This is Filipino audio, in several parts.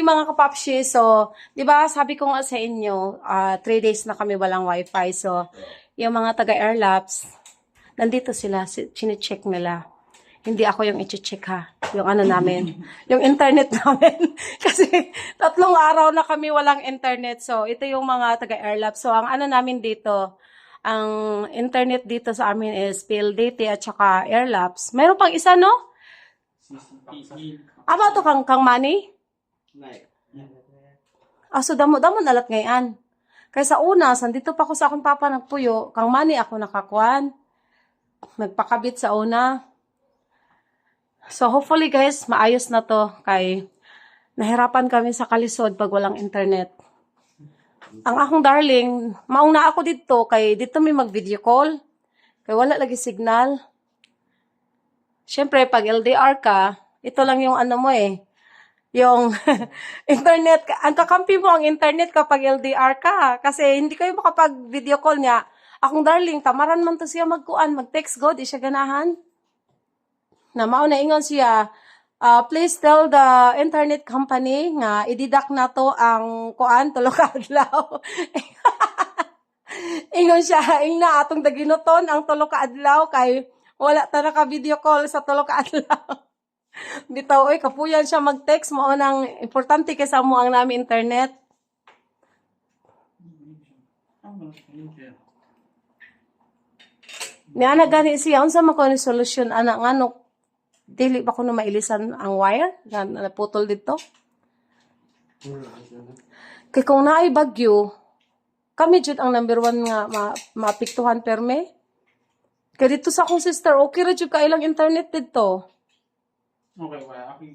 mga kapapshi. So, di ba sabi ko nga sa inyo, 3 days na kami walang wifi. So, yung mga taga-Airlaps, nandito sila, chine-check nila. Hindi ako yung i-check ha. Yung ano namin, yung internet namin. Kasi 3 araw na kami walang internet. So, ito yung mga taga-Airlaps. So, ang ano namin dito, ang internet dito sa amin is PLDT at saka Airlaps. Mayroon pang isa, no? Aba to kang money? So damo nalat ngayon. Kaysa una, sandito pa ako sa akong papa nagpuyo, kang money ako nakakuan. Nagpakabit sa una. So hopefully guys, maayos na to kay nahirapan kami sa kalisod pag walang internet. Ang akong darling, mauna ako dito kay dito may mag-video call. Kay wala lagi signal. Siyempre, pag LDR ka, ito lang yung ano mo yung internet. Ang kakampi mo ang internet kapag LDR ka. Kasi hindi kayo makapag-video call niya. Akong darling, tamaran man to siya magkuan, mag-text God, di siya ganahan. Na mauna ingon siya, please tell the internet company nga ididak na to ang kuan tulo ka adlaw. Ingon siya, ingna atong daginoton ang tulo ka adlaw kay wala ta naka video call sa tulo ka adlaw. Bitaw oy kapuyan siya mag-text mo nang importante kaysa mo ang nami internet. Niya na gani siya unsa man ko ni solusyon ana ngano dili ba ko na mailisan ang wire na naputol dito. Kay kung naay bagyo kami jud ang number 1 nga maapektuhan perme. Kay dito sa akong sister okay ra jud ka ilang internet dito. Okay,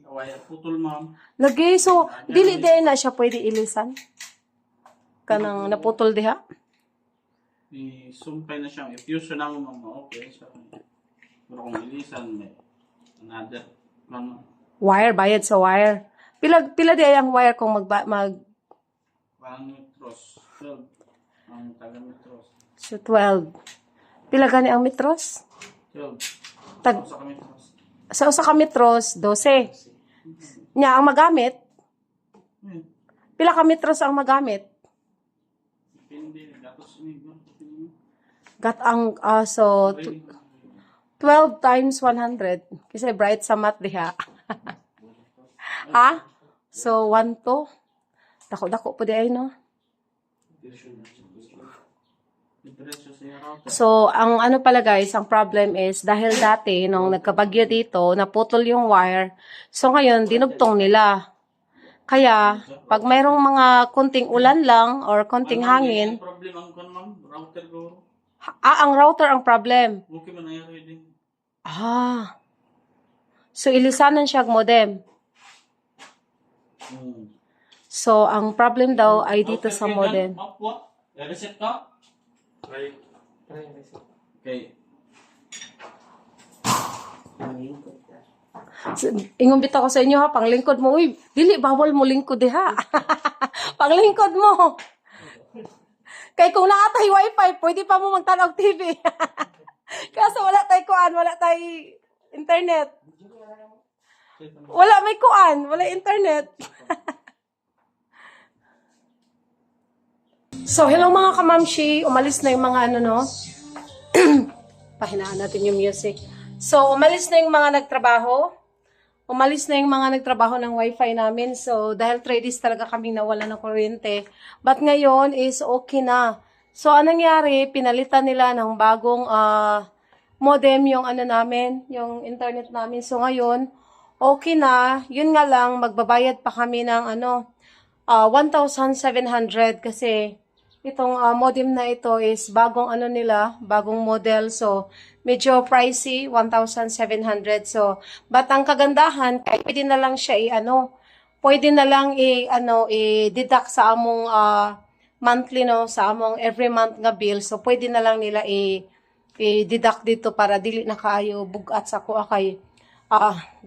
wire putol ma'am. Lagi, so, dili din na siya pwede ilisan. Kanang naputol diha. Sumpay na siyang i-fuse na mo ma'am. Okay, so, pero kung ilisan, may another ma'am. Wire, bayad sa wire. Pila di ang wire kung mag 1 metros. 12. Ang taga metros. So, 12. Pila gani ang metros? 12. Tag, Sa metros. sa usa ka metros, 12. Nya, ang magamit, pila ka metros ang magamit? Depende. Gatos niyo. Gat ang, so, 12 times 100. Kasi bright sa math diha. Ha? So, 1 to. Dako-dako po di ay, no? So, ang ano pala guys, ang problem is, dahil dati, nung nagkabagyo dito, naputol yung wire. So, ngayon, dinugtong nila. Kaya, pag mayroong mga kunting ulan lang, or kunting hangin, Problem ang kon ma'am. Router ko. ang router ang problem. Okay man nangyari din. So, ilisanan siya ang modem. So, ang problem daw ay dito sa modem. Reset ka? Okay. So, ingon bitaw ko sa inyo ha, panglingkod mo. Uy, dili, bawal mo lingkod ha. Panglingkod mo. Kay kung naatay wifi, pwede pa mo magtanaw TV. Kaso wala tay kuan, wala tay internet. Wala may kuan, wala internet. So, hello mga kamamshi. Umalis na yung mga ano, no? Pahinaan natin yung music. So, umalis na yung mga nagtrabaho. Umalis na yung mga nagtrabaho ng wifi namin. So, dahil 3 days talaga kaming nawala ng kuryente. But ngayon is okay na. So, anong nangyari? Pinalitan nila ng bagong modem yung ano namin, yung internet namin. So, ngayon, okay na. Yun nga lang, magbabayad pa kami ng 1,700 kasi itong modem na ito is bagong ano nila, bagong model. So, medyo pricey, 1,700. So, but ang kagandahan, kahit pwede na lang siya pwede na lang i-deduct sa among monthly, no, sa among every month nga bill. So, pwede na lang nila i-deduct dito para dili na kaayo bugat sa kuha kay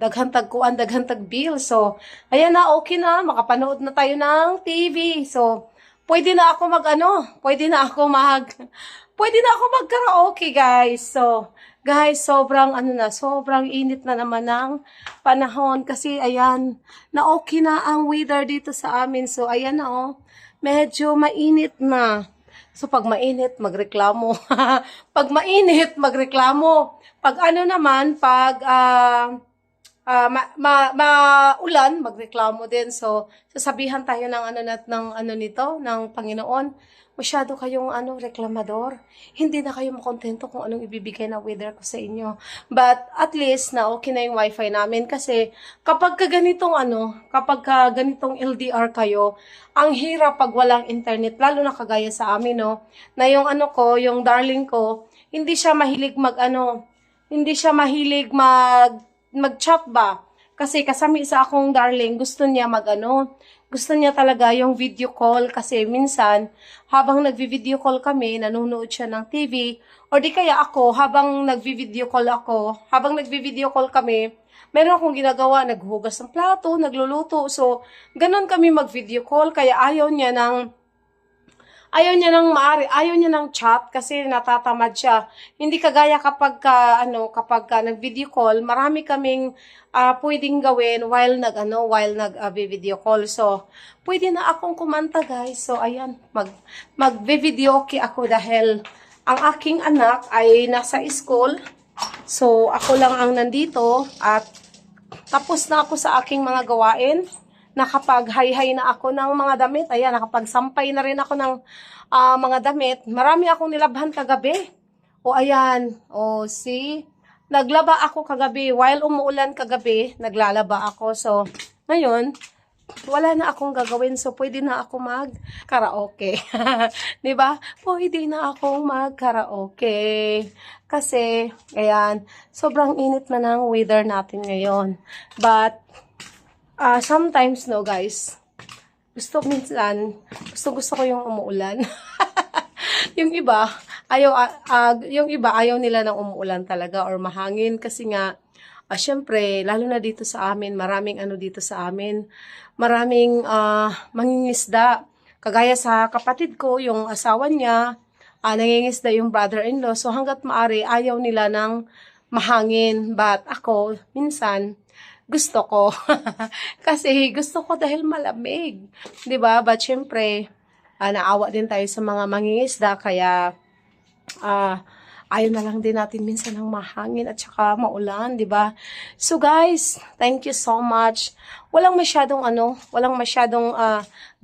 daghantag kuan, daghantag bill. So, ayan na, okay na, makapanood na tayo ng TV. So, pwede na ako mag-karaoke, guys. So, guys, sobrang init na naman ng panahon kasi ayan, na okay na ang weather dito sa amin. So, ayan na medyo mainit na. So, pag mainit, magreklamo. Pag mainit, magreklamo. Pag maulan, magreklamo din. So, sasabihan tayo ng Panginoon, masyado kayong reklamador. Hindi na kayo makontento kung anong ibibigay na weather ko sa inyo. But at least na okay na yung wifi namin kasi kapag ganitong LDR kayo, ang hirap pag walang internet, lalo na kagaya sa amin, na yung darling ko, hindi siya mahilig mag-chat ba? Kasi kasami sa akong darling, gusto niya gusto niya talaga yung video call kasi minsan, habang nagvi-video call kami, nanonood siya ng TV, or di kaya ako, habang nagvi-video call kami, meron akong ginagawa, naghugas ng plato, nagluluto, so, ganun kami mag-video call, kaya ayaw niya ng chat kasi natatamad siya. Hindi kagaya kapag nag-video call, marami kaming pwedeng gawin while nag-video call. So, pwede na akong kumanta, guys. So, ayan, mag-video okay ako dahil ang aking anak ay nasa school. So, ako lang ang nandito at tapos na ako sa aking mga gawain. Nakapag-hay-hay na ako ng mga damit. Ayan, nakapagsampay na rin ako ng mga damit. Marami akong nilabhan kagabi. O ayan, see? Naglaba ako kagabi. While umuulan kagabi, naglalaba ako. So, ngayon, wala na akong gagawin. So, pwede na ako mag-karaoke. Diba? Pwede na akong mag-karaoke. Kasi, ayan, sobrang init na ng weather natin ngayon. But, sometimes, no, guys, gusto ko yung umuulan. yung iba ayaw nila ng umuulan talaga or mahangin kasi nga, syempre, lalo na dito sa amin, maraming mangingisda. Kagaya sa kapatid ko, yung asawa niya, nangingisda yung brother-in-law. So, hanggat maaari, ayaw nila ng mahangin. But ako, minsan, gusto ko. Kasi gusto ko dahil malamig. 'Di ba? But syempre, naawa din tayo sa mga mangingisda kaya ayaw na lang din natin minsan ng mahangin at saka maulan, 'di ba? So guys, thank you so much. Walang masyadong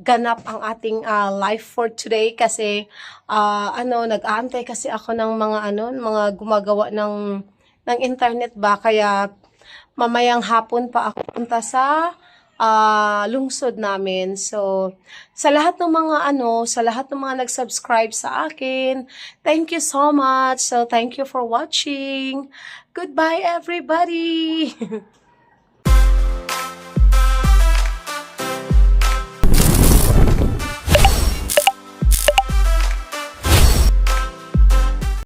ganap ang ating life for today kasi nag-aantay kasi ako ng mga gumagawa ng internet ba kaya mamayang hapon pa ako punta sa lungsod namin. So, sa lahat ng mga nag-subscribe sa akin, thank you so much. So, thank you for watching. Goodbye, everybody!